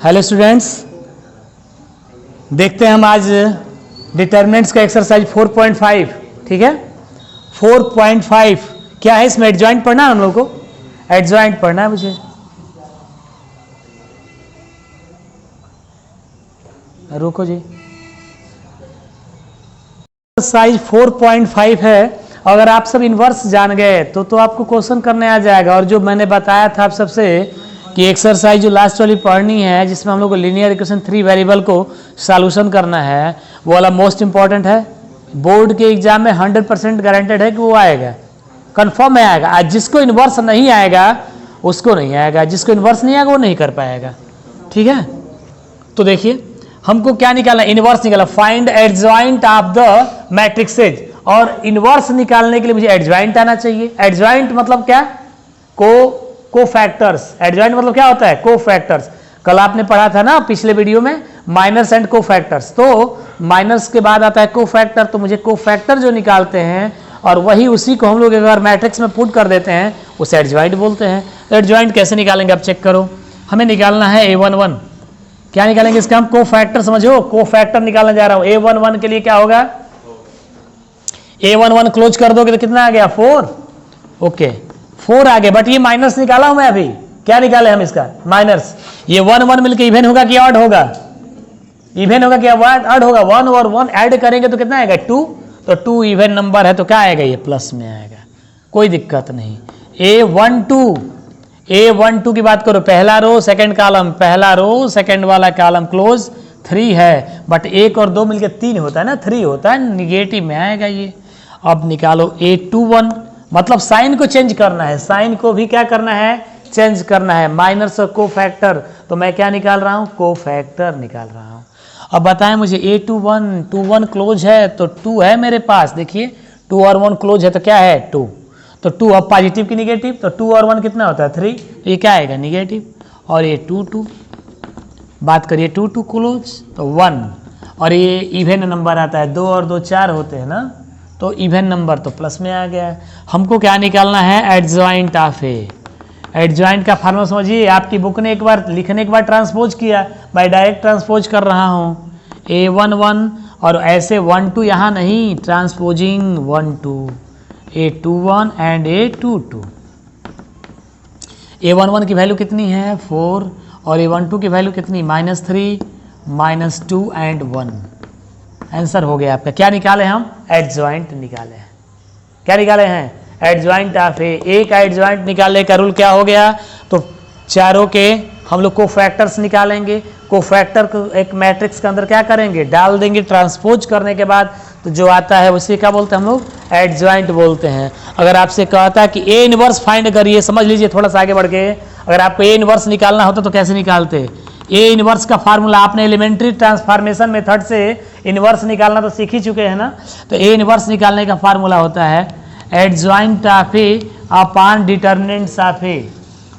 Hello students, देखते हैं हम आज डिटरमिनेंट्स का एक्सरसाइज 4.5। ठीक है, 4.5 क्या है? इसमें एडजॉइंट पढ़ना है हम लोग को, एडजॉइंट पढ़ना है मुझे। रुको जी, एक्सरसाइज 4.5 है। अगर आप सब इन्वर्स जान गए तो आपको क्वेश्चन करने आ जाएगा। और जो मैंने बताया था आप सबसे कि एक्सरसाइज जो लास्ट वाली पढ़नी है, जिसमें हम लोग को लीनियर इक्वेशन 3 वेरिएबल को सॉल्यूशन करना है, वो वाला मोस्ट इंपॉर्टेंट है। बोर्ड के एग्जाम में 100% गारंटेड है कि वो आएगा, कंफर्म में आएगा। आज जिसको इन्वर्स नहीं आएगा उसको नहीं आएगा, जिसको इन्वर्स नहीं आएगा वो नहीं कर पाएगा। ठीक है, तो देखिए हमको क्या निकालना है? इनवर्स निकालना। Find adjoint of the matrices. और इनवर्स निकालने के लिए मुझे एडजॉइंट आना चाहिए। एडजॉइंट मतलब क्या? कोफैक्टर्स। एडजॉइंट मतलब क्या होता है? कोफैक्टर्स। कल आपने पढ़ा था ना पिछले वीडियो में, माइनस एंड कोफैक्टर्स। तो माइनस के बाद आता है कोफैक्टर, तो मुझे कोफैक्टर जो निकालते हैं और वही उसी को हम लोग अगर मैट्रिक्स में पुट कर देते हैं उसे एडजॉइंट बोलते हैं। एडजॉइंट कैसे निकालेंगे आप चेक करो। हमें निकालना है A11। क्या निकालेंगे इसका? हम कोफैक्टर, समझो कोफैक्टर निकालने जा रहा हूं। A11 के लिए क्या होगा? A11 क्लोज कर दोगे तो कितना आ गया? 4। ओके, 4 आ गया। बट ये माइनस निकाला हूं मैं अभी। क्या निकाले हम इसका? माइनस। ये 1 मिलकर इवन होगा कि ऑड होगा? इवन होगा कि ऑड होगा? 1 और 1 ऐड करेंगे तो कितना आएगा? 2। तो 2 इवन नंबर है तो क्या आएगा? ये प्लस में आएगा, कोई दिक्कत नहीं। A12 की बात करो, पहला रो सेकंड कॉलम, पहला रो सेकंड वाला कॉलम क्लोज 3 है। बट 1 और 2 मिलकर 3 होता है ना, 3 होता है, निगेटिव में आएगा ये। अब निकालो A21, मतलब साइन को चेंज करना है। साइन को भी क्या करना है? चेंज करना है। माइनस और कोफैक्टर, तो मैं क्या निकाल रहा हूं? कोफैक्टर निकाल रहा हूं। अब बताएं मुझे A21 क्लोज है तो 2 है मेरे पास। देखिए 2 और 1 क्लोज है तो क्या है? 2। तो 2 अब पॉजिटिव की निगेटिव, तो 2 और 1 कितना होता है? 3। तो ये क्या आएगा? निगेटिव। और ये 2 बात करिए 2 क्लोज तो 1। और ये इवन नंबर आता है, 2 और 2 4 होते हैं ना, तो इवन नंबर तो प्लस में आ गया। हमको क्या निकालना है? Adjoint of A. एडजॉइंट का फार्मूला समझिए, आपकी बुक ने एक बार लिखने के बाद ट्रांसपोज किया, मैं डायरेक्ट ट्रांसपोज कर रहा हूँ। A11 और ऐसे 1 2 यहाँ नहीं, transposing 1 2, A21 and A22। A11 की वैल्यू कितनी है? 4। और A12 की वैल्यू कितनी? -3, -2 एंड 1। आंसर हो गया आपका। क्या निकाले हम? एडजॉइंट निकाले हैं। क्या निकाले हैं? एडजॉइंट ऑफ ए। एक एडजॉइंट निकालने का रूल क्या हो गया? तो चारों के हम लोग कोफैक्टर्स निकालेंगे। कोफैक्टर को एक मैट्रिक्स के अंदर क्या करेंगे? डाल देंगे। ट्रांसपोज करने के बाद तो जो आता है उसे क्या बोलते हैं हम लोग? एडजॉइंट बोलते हैं। अगर आपसे कहता है कि ए इनवर्स फाइंड करिए, समझ लीजिए थोड़ा सा आगे बढ़ के, अगर आपको ए इनवर्स निकालना होता तो कैसे निकालते? ए इनवर्स का फार्मूला आपने एलिमेंट्री ट्रांसफॉर्मेशन मेथड से इनवर्स निकालना तो सीख ही चुके हैं ना। तो ए इनवर्स निकालने का फार्मूला होता है adjoint of A upon determinants of A.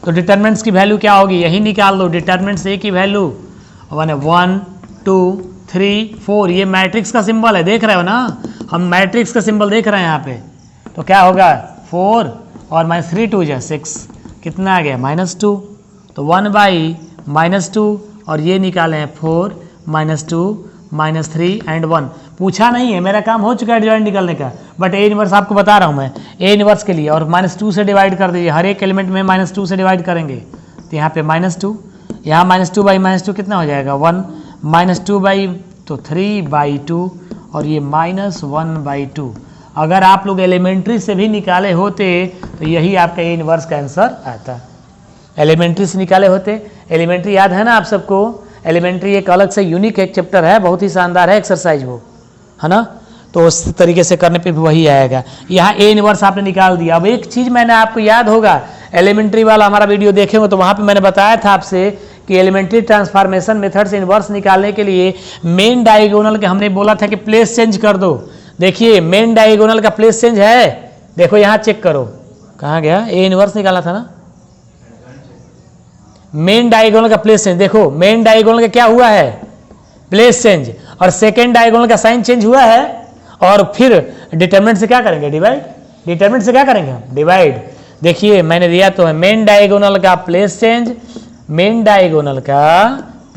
तो डिटरमिनेंट्स की वैल्यू क्या होगी? यही निकाल दो। डिटरमिनेंट्स ए की वैल्यू 1 2 3 4। ये मैट्रिक्स का सिंबल है, देख रहे हो ना, हम मैट्रिक्स का सिंबल देख रहे हैं यहाँ पे। तो क्या होगा? 4 और -3 2 जा 6, कितना आ गया? -2। तो 1/-2 और ये निकाले हैं 4 -2 -3 एंड 1। पूछा नहीं है, मेरा काम हो चुका है एडजॉइंट निकालने का। बट ए इनवर्स आपको बता रहा हूँ मैं। ए इनवर्स के लिए और -2 से डिवाइड कर दीजिए, हर एक एलिमेंट में -2 से डिवाइड करेंगे। तो यहाँ पे -2, यहाँ -2/-2 कितना हो जाएगा? 1 -2 तो 3/2 और ये -1/2। अगर आप लोग एलिमेंट्री से भी निकाले होते तो यही आपका ए इनवर्स का आंसर आता। एलिमेंट्री से निकाले होते। एलिमेंट्री याद है ना आप सबको? एलिमेंट्री एक अलग से यूनिक एक चैप्टर है, बहुत ही शानदार है एक्सरसाइज वो, है ना। तो उस तरीके से करने पे भी वही आएगा। यहाँ ए इनवर्स आपने निकाल दिया। अब एक चीज़ मैंने आपको याद होगा, एलिमेंट्री वाला हमारा वीडियो देखेंगे तो वहाँ पे मैंने बताया था आपसे कि एलिमेंट्री ट्रांसफॉर्मेशन मेथड से इनवर्स निकालने के लिए मेन डायगोनल के हमने बोला था कि प्लेस चेंज कर दो। देखिए मेन डायगोनल का प्लेस चेंज है, देखो यहाँ चेक करो, कहाँ गया? ए इनवर्स निकाला था ना। मेन डायगोनल का प्लेस चेंज देखो, मेन डायगोनल का क्या हुआ है? Place change. और सेकेंड डायगोनल का साइन चेंज हुआ है। और फिर डिटरमिनेंट से क्या करेंगे? डिवाइड। डिटरमिनेंट से क्या करेंगे हम? डिवाइड। देखिए मैंने दिया तो है मेन डायगोनल का प्लेस चेंज, मेन डायगोनल का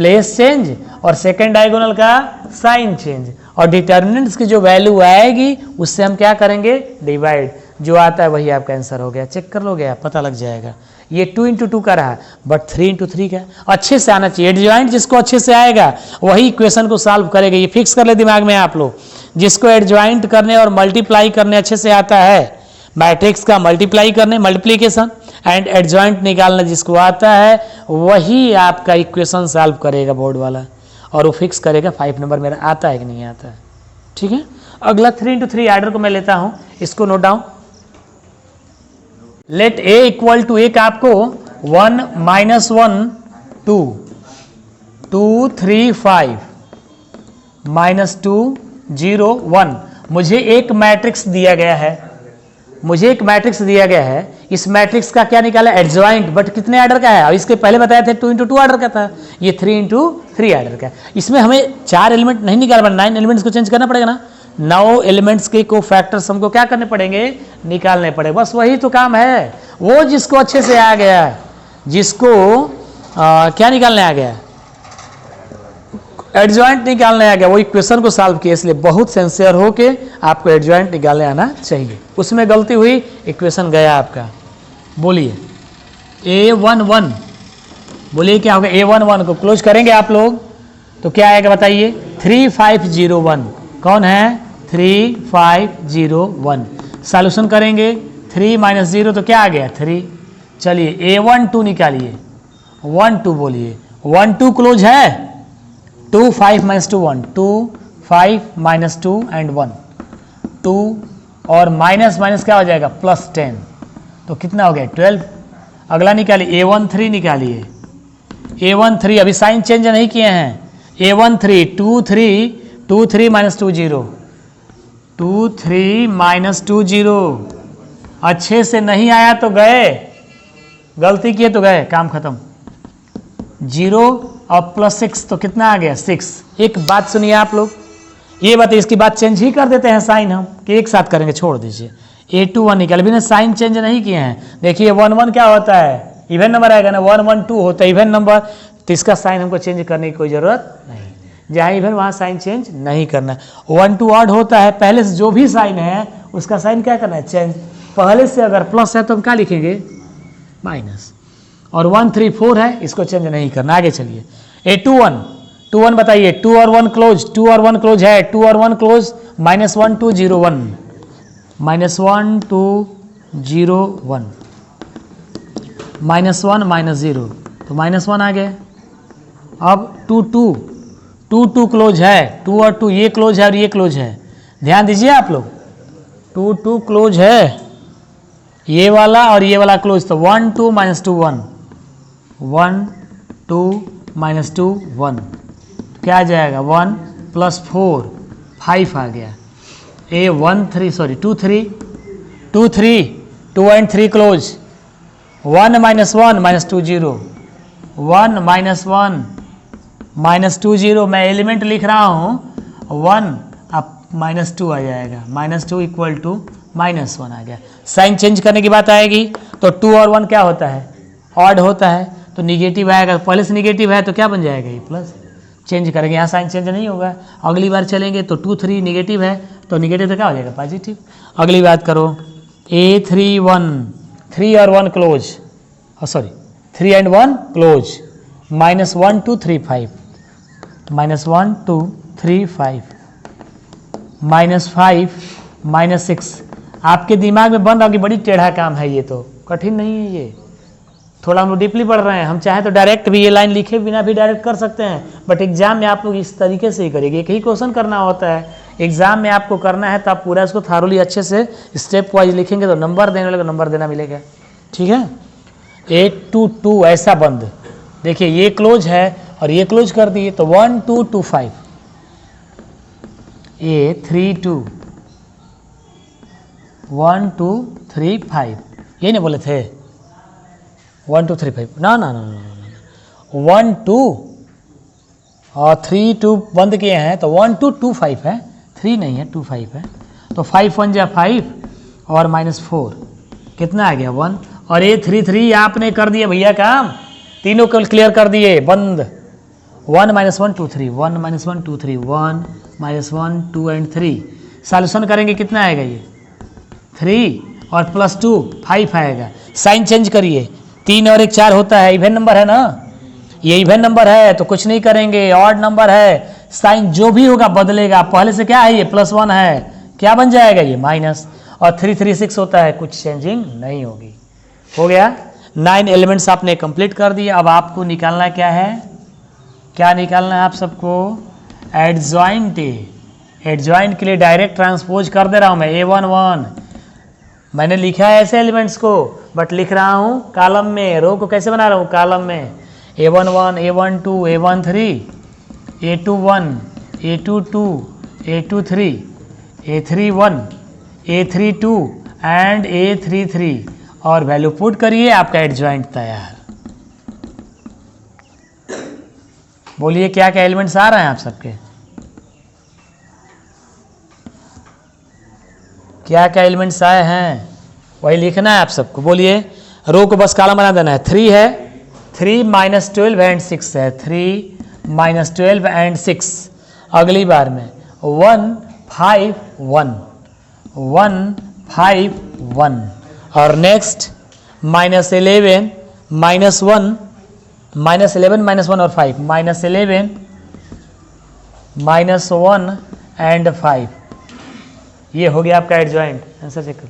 प्लेस चेंज और सेकेंड डायगोनल का साइन चेंज, और डिटर्मिनेंट्स की जो वैल्यू आएगी उससे हम क्या करेंगे, डिवाइड। जो आता है वही आपका आंसर हो गया। चेक कर लोगे आप, पता लग जाएगा। ये 2 इंटू 2 का रहा, बट 3 इंटू 3 का अच्छे से आना चाहिए। एडजॉइंट जिसको अच्छे से आएगा वही इक्वेशन को सॉल्व करेगा। ये फिक्स कर ले दिमाग में आप लोग, जिसको एडजॉइंट करने और मल्टीप्लाई करने अच्छे से आता है, मैट्रिक्स का मल्टीप्लाई करने, मल्टीप्लीकेशन एंड एडजॉइंट निकालना जिसको आता है, वही आपका इक्वेशन सॉल्व करेगा बोर्ड वाला, और वो फिक्स करेगा 5 नंबर मेरा आता है कि नहीं आता है। ठीक है, अगला 3 इंटू 3 आर्डर को मैं लेता हूं, इसको note down. Let A equal to, एक आपको 1 -1 2 2 3 5 -2 0 1। मुझे एक मैट्रिक्स दिया गया है, मुझे एक मैट्रिक्स दिया गया है। इस मैट्रिक्स का क्या निकाला, एडजॉइंट, बट कितने आर्डर का है। और इसके पहले बताया थे 2 इंटू 2 आर्डर का था, ये 3 इंटू 3 आर्डर का। इसमें हमें 4 एलिमेंट नहीं निकालना, 9 एलिमेंट्स को चेंज करना पड़ेगा ना। 9 एलिमेंट्स के को फैक्टर्स हमको क्या करने पड़ेंगे, निकालने पड़ेंगे। बस वही तो काम है। वो जिसको अच्छे से आ गया है, जिसको क्या निकालने आ गया, एडजॉइंट निकालने आ गया, वो इक्वेशन को सॉल्व किया। इसलिए बहुत सिंसियर हो के आपको एडजॉइंट निकालने आना चाहिए। उसमें गलती हुई, इक्वेशन गया आपका। बोलिए A11, बोलिए क्या होगा। A11 को क्लोज करेंगे आप लोग तो क्या आएगा बताइए, 3501। कौन है, 3501। सॉल्यूशन करेंगे 3 - 0 तो क्या आ गया, 3। चलिए A12 निकालिए, 1 2 बोलिए, 1 2 क्लोज है, 2 5 - 2 1, 2 5 - 2 एंड 1 2, और माइनस माइनस क्या हो जाएगा, +10, तो कितना हो गया 12। अगला निकालिए A13 निकालिए, A13 अभी साइन चेंज नहीं किए हैं। A13 2 3 2 3 - 2 0 2 3 - 2 0। अच्छे से नहीं आया तो गए, गलती किए तो गए, काम खत्म। 0 और +6 तो कितना आ गया, 6। एक बात सुनिए आप लोग, ये बात, इसकी बात चेंज ही कर देते हैं साइन हम, कि एक साथ करेंगे, छोड़ दीजिए। A21 निकाल, भी ना साइन चेंज नहीं किए हैं। देखिए 1 1 क्या होता है, इवन नंबर आएगा ना, 1 1 2 होता है इवन नंबर, तो इसका साइन हमको चेंज करने की कोई ज़रूरत नहीं। जहाँ इवन वहाँ साइन चेंज नहीं करना है। 1 2 ऑड होता है, पहले से जो भी साइन है उसका साइन क्या करना है, चेंज। पहले से अगर प्लस है तो हम क्या लिखेंगे, माइनस। और 1 3 4 है, इसको चेंज नहीं करना। आगे चलिए A21 21 बताइए, 2 और 1 क्लोज, 2 और 1 क्लोज है, 2 और 1 क्लोज, -1 2 0 1 -1 2 0 1 -1 -0, तो -1 आ गया। अब 2 2 2 2 क्लोज है, 2 और 2 ये क्लोज है और ये क्लोज है, ध्यान दीजिए आप लोग। 2 2 क्लोज है, ये वाला और ये वाला क्लोज, तो 1 2 -2 1 1 2 -2 1, क्या आ जाएगा, 1 + 4 5 आ गया। A1 3 sorry 2 3 2 3 2 and 3 close, 1 -1 -2 0 1 -1 -2 0। मैं एलिमेंट लिख रहा हूँ 1, अब -2 आ जाएगा, -2 = -1 आ गया। साइन चेंज करने की बात आएगी तो 2 और 1 क्या होता है, ऑड होता है, तो निगेटिव आएगा। पहले से निगेटिव है तो क्या बन जाएगा, ये प्लस। चेंज करेंगे, यहाँ साइन चेंज नहीं होगा। अगली बार चलेंगे तो 2 3 निगेटिव है, तो निगेटिव तो क्या हो जाएगा, पॉजिटिव। अगली बात करो, A31 3 और 1 क्लोज, सॉरी 3 एंड 1 क्लोज, -1 2 3 5 -1 2 3 5 -5 -6। आपके दिमाग में बन रहा कि बड़ी टेढ़ा काम है, ये तो कठिन नहीं है। ये थोड़ा हम लोग डीपली पढ़ रहे हैं, हम चाहे तो डायरेक्ट भी ये लाइन लिखे बिना भी डायरेक्ट कर सकते हैं, बट एग्जाम में आप लोग इस तरीके से ही करेंगे। एक ही क्वेश्चन करना होता है, एग्जाम में आपको करना है तो आप पूरा इसको थारोली अच्छे से स्टेप वाइज लिखेंगे तो नंबर देने वाले को नंबर देना मिलेगा। ठीक है, 8 2 2 ऐसा बंद, देखिए ये क्लोज है और ये क्लोज कर दिए, तो 1 2 2 5 A32 1 2 3 5, यही ना बोले थे 1 2 3 5, ना 1 2 और 3 2 बंद किए हैं, तो 1 2 2 5 है, 3 नहीं है 2 5 है, तो 5 1 जा 5 और -4 कितना आ गया 1। और A33 आपने कर दिया भैया काम, तीनों को क्लियर कर दिए बंद। 1 - 1 2 3, 1 - 1 2 3, 1 - 1 2 एंड 3। सॉल्यूशन करेंगे कितना आएगा ये 3 और +2 5 आएगा। साइन चेंज करिए, 3 और 1 4 होता है, इवन नंबर है ना, ये इवन नंबर है तो कुछ नहीं करेंगे। ऑड नंबर है, साइन जो भी होगा बदलेगा। पहले से क्या है ये +1 है, क्या बन जाएगा ये माइनस, और 3 3 6 होता है, कुछ चेंजिंग नहीं होगी। हो गया, 9 एलिमेंट्स आपने कंप्लीट कर दिए। अब आपको निकालना क्या है, क्या निकालना है आप सबको, एडजॉइंट। एडजॉइंट के लिए डायरेक्ट ट्रांसपोज कर दे रहा हूं मैं, A11 मैंने लिखा है ऐसे एलिमेंट्स को, बट लिख रहा हूं कॉलम में। रो को कैसे बना रहा हूं, कॉलम में। A11 A12 A13 A21 A22 A23 A31 A32 and A33 और वैल्यू पुट करिए, आपका एडजॉइंट तैयार। बोलिए क्या क्या एलिमेंट्स आ रहे हैं आप सबके, क्या क्या एलिमेंट्स आए हैं, वही लिखना है आप सबको। बोलिए, रो को बस कॉलम बना देना है। 3 है, 3 - 12 एंड 6 है, 3 - 12 एंड 6। अगली बार में 1 5 1 1 5 1 और नेक्स्ट -11 -1 -11 -1 और 5 -11 -1 एंड 5। ये हो गया आपका एडजॉइंट। आंसर चेक करो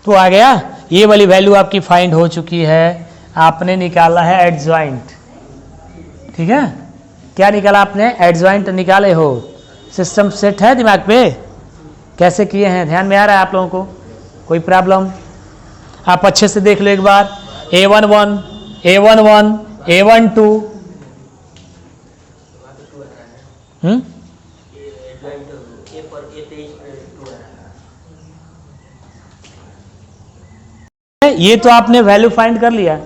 तो आ गया। ये वाली वैल्यू आपकी फाइंड हो चुकी है, आपने निकाला है एडजॉइंट। ठीक है, क्या निकाला आपने, एडजॉइंट निकाले हो। सिस्टम सेट है दिमाग पे, कैसे किए हैं ध्यान में आ रहा है आप लोगों को, कोई प्रॉब्लम? आप अच्छे से देख लो एक बार। A11 A11 A12 ये तो आपने वैल्यू फाइंड कर लिया।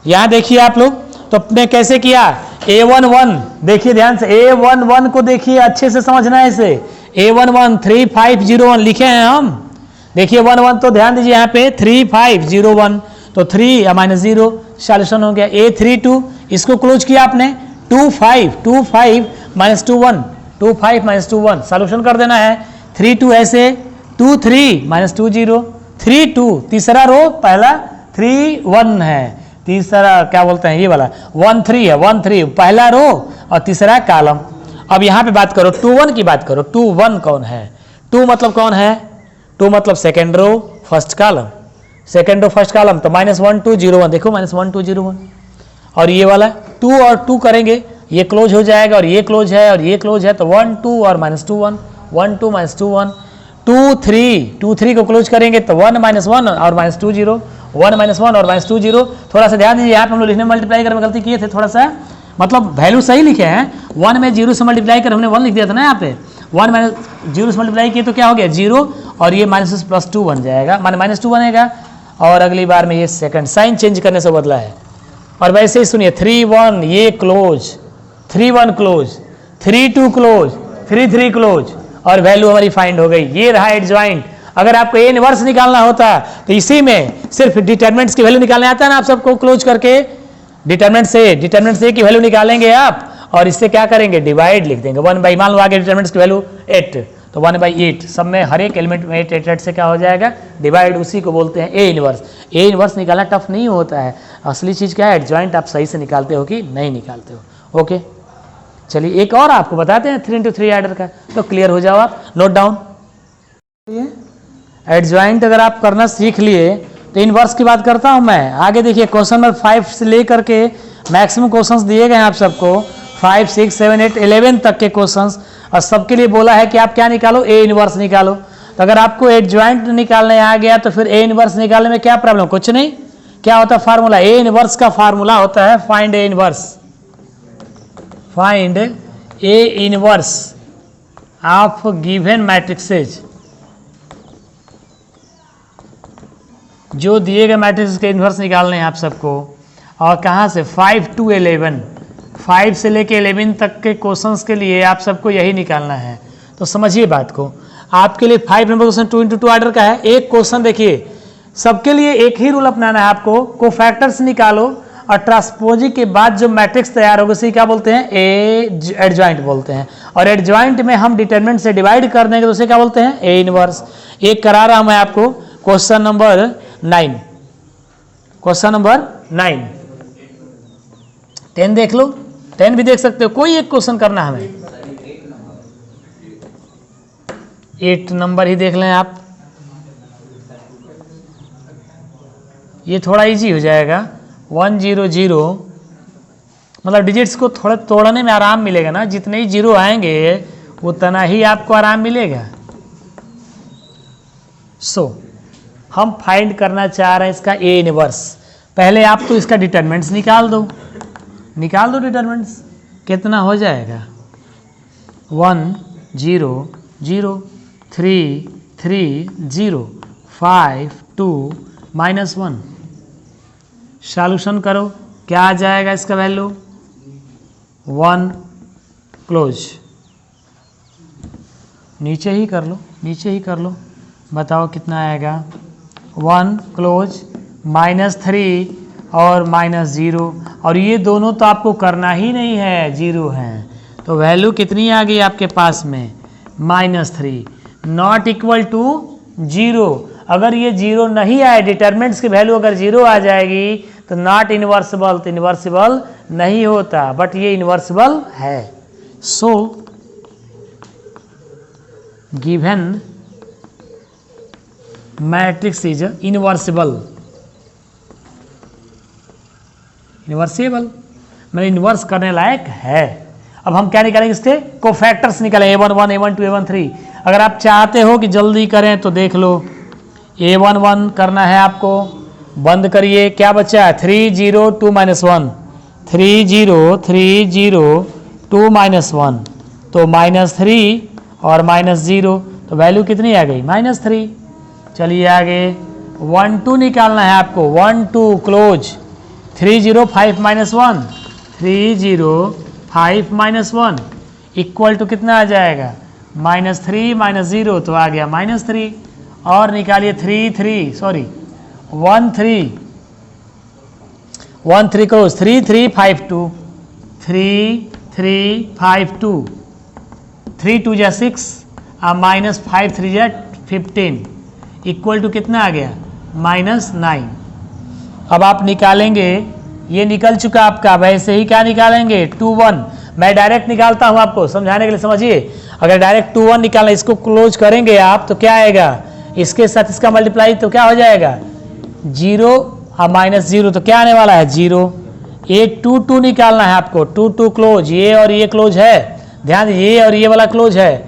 यहां देखिए आप लोग, तो अपने कैसे किया, A11 देखिए ध्यान से, A11 को देखिए अच्छे से समझना है इसे। A11 3501 लिखे हैं हम, देखिए 11 तो ध्यान दीजिए यहाँ पे 3501 तो 3 -0 सॉल्यूशन हो गया। A32 इसको क्लोज किया आपने, 25 -21 25 -21 सॉल्यूशन कर देना है। 32 ऐसे 23 -20 32 तीसरा रो, पहला 31 है, तीसरा क्या बोलते हैं ये वाला 13 है, 13 पहला रो और तीसरा कॉलम। अब यहाँ पे बात करो 21 की बात करो। 21 कौन है, 2 मतलब कौन है, 2 मतलब second row first column, second row first column तो -1 2 0 1 देखो -1 2 0 1 और ये वाला 2 और 2 करेंगे, ये क्लोज हो जाएगा और ये क्लोज है और ये क्लोज है तो 1 2 और -2 1 1 2 -2 1 2 3 को क्लोज करेंगे तो 1 -1 और -2 0 1 -1 और -2 0। थोड़ा सा ध्यान दीजिए, यहाँ पे हम लोग लिखने में मल्टीप्लाई करने में गलती किए थे थोड़ा सा, मतलब वैल्यू सही लिखे हैं। 1 में 0 से मल्टीप्लाई कर हमने 1 लिख दिया था ना, यहाँ पे 1 - 0 से मल्टीप्लाई किए तो क्या हो गया 0 और ये -+2 बन जाएगा, -2 बनेगा। और अगली बार में ये सेकंड साइन चेंज करने से बदला है। और वैसे ही सुनिए 3 1 ये क्लोज, 3 1 क्लोज, 3 2 क्लोज, 3 3 क्लोज और वैल्यू हमारी फाइंड हो गई। ये रहा एडजॉइंट। अगर आपको ए इनवर्स निकालना होता तो इसी में सिर्फ डिटरमिनेंट्स की वैल्यू निकालने आता है ना आप सबको, क्लोज करके डिटरमिनेंट से की वैल्यू निकालेंगे आप और इससे क्या करेंगे डिवाइड लिख देंगे 1/, मान लो आगे डिटरमिनेंट्स की वैल्यू 8 तो 1/8 सब में हर एक एलिमेंट में 8 8 से क्या हो जाएगा डिवाइड, उसी को बोलते हैं ए इनवर्स। ए इनवर्स निकालना टफ नहीं होता है, असली चीज़ क्या है एडजॉइंट आप सही से निकालते हो कि नहीं निकालते हो। ओके चलिए एक और आपको बताते हैं 3 × 3 आर्डर का, तो क्लियर हो जाओ आप, नोट डाउन। एडजॉइंट अगर आप करना सीख लिए तो इनवर्स की बात करता हूं मैं। आगे देखिए क्वेश्चन नंबर 5 से लेकर के मैक्सिमम क्वेश्चंस दिए गए हैं आप सबको, 5 6 7 8 11 तक के क्वेश्चंस, और सबके लिए बोला है कि आप क्या निकालो ए इनवर्स निकालो। तो अगर आपको एडजॉइंट निकालने आ गया तो फिर ए इनवर्स निकालने में क्या प्रॉब्लम, कुछ नहीं। क्या होता है फार्मूला, ए इनवर्स का फार्मूला होता है find A inverse, find A inverse of given matrices. जो दिए गए मैट्रिक्स के इन्वर्स निकालने हैं आप सबको, और कहाँ से 5 to 11, 5 से लेके 11 तक के क्वेश्चंस के लिए आप सबको यही निकालना है। तो समझिए बात को, आपके लिए 5 नंबर क्वेश्चन 2 × 2 आर्डर का है। एक क्वेश्चन देखिए सबके लिए एक ही रूल अपनाना है आपको, कोफैक्टर्स निकालो और ट्रांसपोजिंग के बाद जो मैट्रिक्स तैयार होगा उसे क्या बोलते हैं, ए एडजॉइंट बोलते हैं। और एडजॉइंट में हम डिटरमिनेंट से डिवाइड कर देंगे तो उसे क्या बोलते हैं, ए इनवर्स। एक करा रहा हूं मैं आपको क्वेश्चन नंबर 9, क्वेश्चन नंबर 9, 10 देख लो, 10 भी देख सकते हो, कोई एक क्वेश्चन करना हमें, 8 नंबर ही देख लें आप, ये थोड़ा इजी हो जाएगा। 100, मतलब डिजिट्स को थोड़ा तोड़ने में आराम मिलेगा ना, जितने ही जीरो आएंगे उतना ही आपको आराम मिलेगा। हम फाइंड करना चाह रहे हैं इसका ए इनवर्स। पहले आप तो इसका डिटरमिनेंट्स निकाल दो डिटरमिनेंट्स, कितना हो जाएगा, 1 0 0 3 3 0 5 2 -1। सॉल्यूशन करो, क्या आ जाएगा इसका वैल्यू, 1 क्लोज, नीचे ही कर लो, बताओ कितना आएगा, 1 क्लोज -3 और -0, और ये दोनों तो आपको करना ही नहीं है, 0 है, तो वैल्यू कितनी आ गई आपके पास में, -3, नॉट इक्वल टू 0। अगर ये 0 नहीं आए, डिटरमिनेंट्स की वैल्यू अगर 0 आ जाएगी तो नॉट इन्वर्सिबल, तो इन्वर्सिबल नहीं होता, बट ये इन्वर्सिबल है। सो गिवन मैट्रिक्स इज इन्वर्सिबल, मतलब इन्वर्स करने लायक है। अब हम क्या निकालेंगे, इसके कोफैक्टर्स निकालें, A11 A12 A13। अगर आप चाहते हो कि जल्दी करें तो देख लो, A11 करना है आपको, बंद करिए, क्या बचा है, 3 0 2 -1, 3 0 3 0 2 -1, तो -3 और -0, तो वैल्यू कितनी आ गई, -3। चलिए आगे 1 2 निकालना है आपको, 1 2 क्लोज, 3 0 5 -1, 3 0 5 -1 इक्वल टू कितना आ जाएगा, -3 -0, तो आ गया -3। और निकालिए 1 3 क्लोज, 3 3 5 2, 3 3 5 2, 3 2 जा 6 और -5 3 जा 15 इक्वल टू कितना आ गया, -9। अब आप निकालेंगे, ये निकल चुका आपका, वैसे ही क्या निकालेंगे, 2 1। मैं डायरेक्ट निकालता हूं आपको समझाने के लिए, समझिए। अगर डायरेक्ट 2 1 निकालना, इसको क्लोज करेंगे आप तो क्या आएगा, इसके साथ इसका मल्टीप्लाई तो क्या हो जाएगा, 0 और -0, तो क्या आने वाला है, 0। ये 2 2 निकालना है आपको, 2 2 क्लोज, ये और ये क्लोज है, ध्यान दीजिए, ये और ये वाला क्लोज है,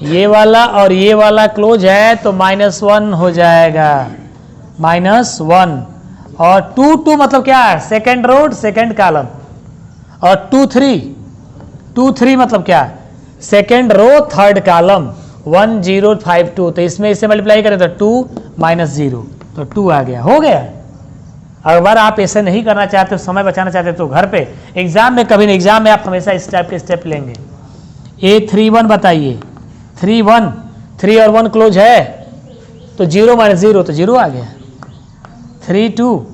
ये वाला और ये वाला क्लोज है, तो -1 हो जाएगा, -1। और 2 2 मतलब क्या है, सेकेंड रो सेकेंड कॉलम, और 2 3 मतलब क्या, सेकेंड रो थर्ड कॉलम, 1 0 5 2, तो इसमें इसे मल्टीप्लाई करें तो 2 -0, तो 2 आ गया, हो गया। अगर आप ऐसे नहीं करना चाहते, समय बचाना चाहते तो घर पे एग्जाम में, कभी नहीं, एग्जाम में आप हमेशा इस टाइप के स्टेप लेंगे। A31 बताइए, 3 1, 3 और 1 क्लोज है, तो 0 -0, तो 0 आ गया। 3 2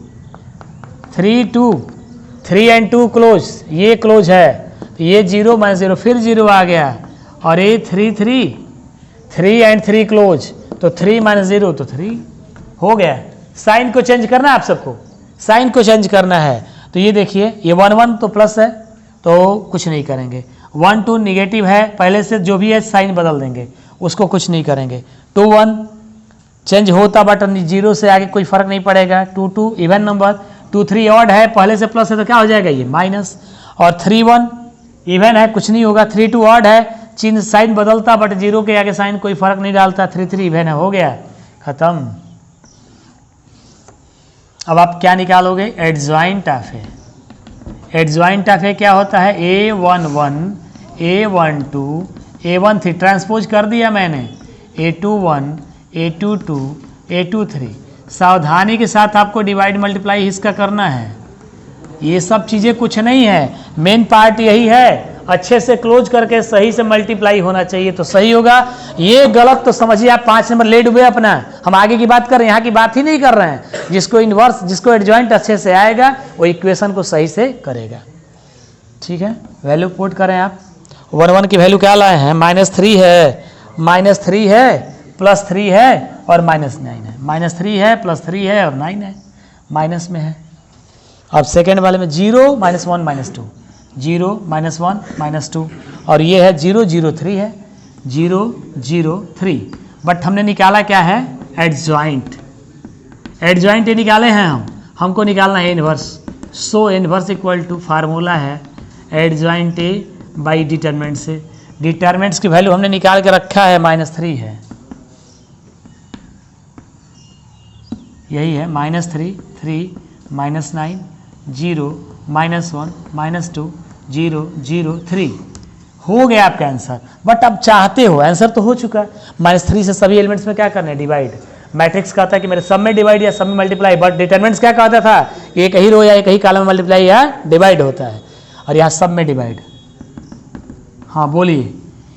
3 एंड 2 क्लोज, ये क्लोज है, तो ये 0 -0, फिर 0 आ गया। और ये 3 एंड 3 क्लोज, तो 3 -0, तो 3 हो गया। साइन को चेंज करना है आप सबको, साइन को चेंज करना है, तो ये देखिए, ये 1 1 तो प्लस है, तो कुछ नहीं करेंगे। 1 2 निगेटिव है, पहले से जो भी है साइन बदल देंगे, उसको कुछ नहीं करेंगे। 2 1 चेंज होता बट 0 से आगे कोई फर्क नहीं पड़ेगा। 2 2 इवन नंबर, 2 3 ऑड है, पहले से प्लस है, तो क्या हो जाएगा, ये माइनस। और 3 1 इवन है, कुछ नहीं होगा। 3 2 ऑड है, चिन्ह साइन बदलता बट 0 के आगे साइन कोई फर्क नहीं डालता। 3 3 इवन है, हो गया, खत्म। अब आप क्या निकालोगे, adjoint of A. Adjoint of A क्या होता है, A11 A12 A13, ट्रांसपोज कर दिया मैंने, A21 A22 A23। सावधानी के साथ आपको डिवाइड मल्टीप्लाई इसका करना है, ये सब चीज़ें कुछ नहीं है, मेन पार्ट यही है। अच्छे से क्लोज करके सही से मल्टीप्लाई होना चाहिए तो सही होगा। ये गलत तो समझिए आप 5 नंबर ले डूबे अपना। हम आगे की बात कर रहे हैं, यहाँ की बात ही नहीं कर रहे हैं। जिसको इन्वर्स, जिसको एडजॉइंट अच्छे से आएगा वो इक्वेशन को सही से करेगा। ठीक है, वैल्यू पुट करें आप। 1 1 की वैल्यू क्या लाए हैं? -3 है, -3 है, +3 है और -9 है। -3 है, +3 है और 9 है, माइनस में है। अब सेकेंड वाले में 0 -1 -2, 0 -1 -2 और ये है 0 0 3 है, 0 0 3। बट हमने निकाला क्या है? एडजॉइंट। एडजॉइंट ये निकाले हैं हमको निकालना है inverse. So inverse equal to formula है एडजॉइंट ए बाई डिटरमिनेंट से। डिटरमिनेंट्स की वैल्यू हमने निकाल के रखा है, -3 है, यही है -3 3 -9 0 -1 -2 0 0 3 हो गया आपका आंसर। बट अब चाहते हो, आंसर तो हो चुका है। -3 से सभी एलिमेंट्स में क्या करना है? डिवाइड। मैट्रिक्स कहता है कि मेरे सब में डिवाइड या सब में मल्टीप्लाई, बट डिटरमिनेंट्स क्या कहता था? एक ही रो या एक ही कॉलम में मल्टीप्लाई या डिवाइड होता है, और यहाँ सब में डिवाइड। हाँ बोलिए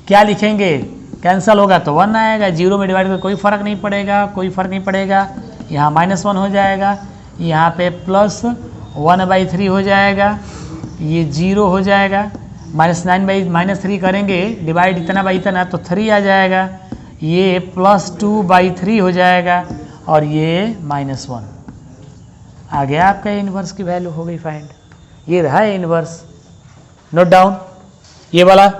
क्या लिखेंगे? कैंसिल होगा तो 1 आएगा, 0 में डिवाइड कर कोई फर्क नहीं पड़ेगा, कोई फर्क नहीं पड़ेगा। यहाँ -1 हो जाएगा, यहाँ पे +1/3 हो जाएगा, ये 0 हो जाएगा। -9/-3 करेंगे डिवाइड इतना बाई इतना तो 3 आ जाएगा, ये +2/3 हो जाएगा और ये -1 आ गया। आपका इन्वर्स की वैल्यू हो गई फाइंड। ये रहा है इन्वर्स। नोट डाउन ये वाला।